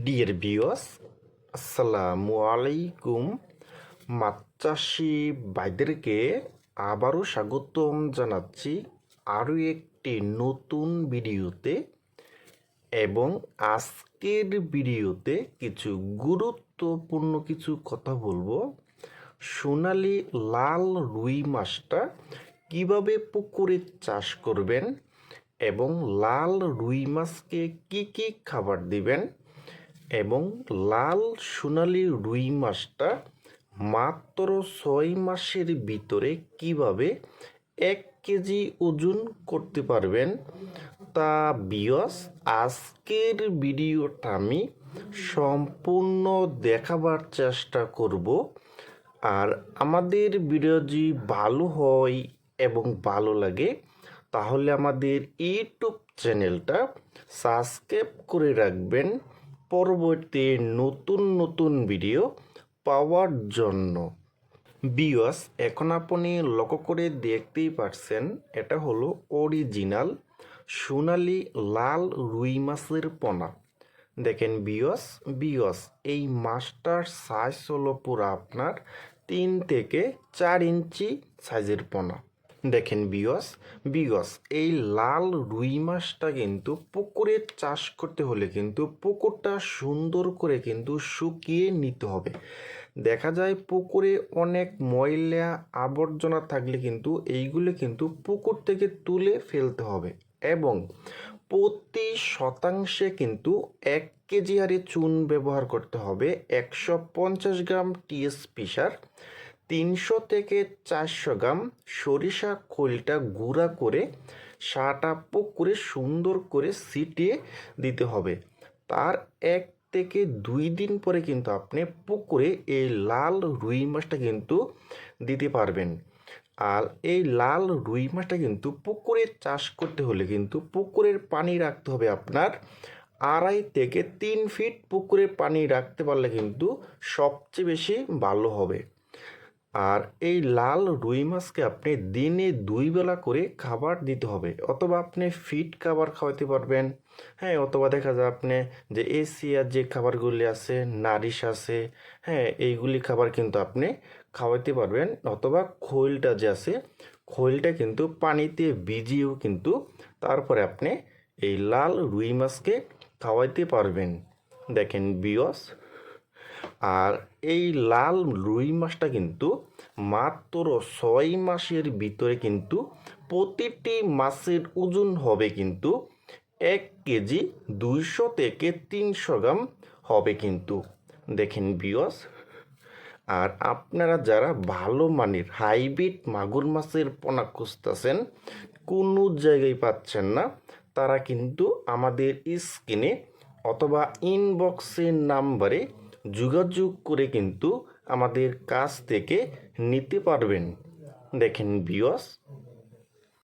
Dear viewers, আসসালামু আলাইকুম। মাছ চাষি ভাইদেরকে আবারও স্বাগতম জানাচ্ছি আরও একটি নতুন ভিডিওতে। এবং আজকের ভিডিওতে কিছু গুরুত্বপূর্ণ কিছু কথা বলবো। সোনালি লাল রুই মাছটা কিভাবে পুকুরে চাষ করবেন এবং লাল রুই মাছকে কি কি খাবার দিবেন এবং লাল সোনালি রুই মাছটা মাত্র 6 মাসের ভিতরে কিভাবে 1 কেজি ওজন করতে পারবেন, তা ভিউয়ার্স আজকের ভিডিওটা আমি সম্পূর্ণ দেখাবার চেষ্টা করব। আর আমাদের ভিডিও যদি ভালো হয় এবং ভালো লাগে তাহলে আমাদের ইউটিউব চ্যানেলটা সাবস্ক্রাইব করে রাখবেন পরবর্তী নতুন নতুন ভিডিও পাওয়ার জন্য। ভিউয়ার্স এখন আপনি লক্ষ্য করে দেখতেই পারছেন, এটা হলো অরিজিনাল সোনালি লাল রুই মাছের পোনা। দেখেন ভিউয়ার্স এই মাছটার সাইজ হলো পুরো আপনার 3 থেকে 4 ইঞ্চি সাইজের পোনা। দেখেন ভিউয়ার্স এই লাল রুই মাছটা কিন্তু পুকুরে চাষ করতে হলে কিন্তু পুকুরটা সুন্দর করে কিন্তু শুকিয়ে নিতে হবে। দেখা যায় পুকুরে অনেক ময়লা আবর্জনা থাকলে কিন্তু এইগুলো কিন্তু পুকুর থেকে তুলে ফেলতে হবে এবং প্রতি শতাংশে কিন্তু 1 কেজি হারে চুন ব্যবহার করতে হবে। 150 গ্রাম টিএসপি সার, 300 থেকে 400 গ্রাম সরিষা খোলটা গুঁড়া করে সারটা পুকুরে সুন্দর করে ছিটিয়ে দিতে হবে। তার 1 থেকে 2 দিন পরে কিন্তু আপনি পুকুরে এই লাল রুই মাছটা কিন্তু দিতে পারবেন। আর এই লাল রুই মাছটা কিন্তু পুকুরে চাষ করতে হলে কিন্তু পুকুরের পানি রাখতে হবে আপনার 2.5 থেকে 3 ফিট। পুকুরে পানি রাখতে পারলে কিন্তু সবচেয়ে বেশি ভালো হবে। আর এই লাল রুই মাছকে আপনি দিনে 2 বেলা করে খাবার দিতে হবে, অথবা আপনি ফিড খাবার খাওয়াতে পারবেন। হ্যাঁ, অথবা দেখা যায় আপনি যে এশিয়ার যে খাবারগুলি আছে, নারিশ আছে, হ্যাঁ এইগুলি খাবার কিন্তু আপনি খাওয়াতে পারবেন। অথবা খোলটা যে আছে, খোলটা কিন্তু পানিতে ভিজিয়েও কিন্তু তারপরে আপনি এই লাল রুই মাছকে খাওয়াইতে পারবেন। দেখেন ভিউয়ার্স, আর এই লাল রুই মাছটা কিন্তু মাত্র 6 মাসের ভিতরে কিন্তু প্রতিটি মাছের ওজন হবে কিন্তু 1 কেজি 200 থেকে 300 গ্রাম হবে কিন্তু। দেখেন ভিউয়ার্স, আর আপনারা যারা ভালো মানের হাইব্রিড মাগুর মাছের পোনা খুঁজতেছেন, কোনো জায়গায় পাচ্ছেন না, তারা কিন্তু আমাদের স্ক্রিনে অথবা ইনবক্সের নাম্বারে যোগাযোগ করে কিন্তু আমাদের কাছ থেকে নিতে পারবেন। দেখেন ভিউয়ার্স,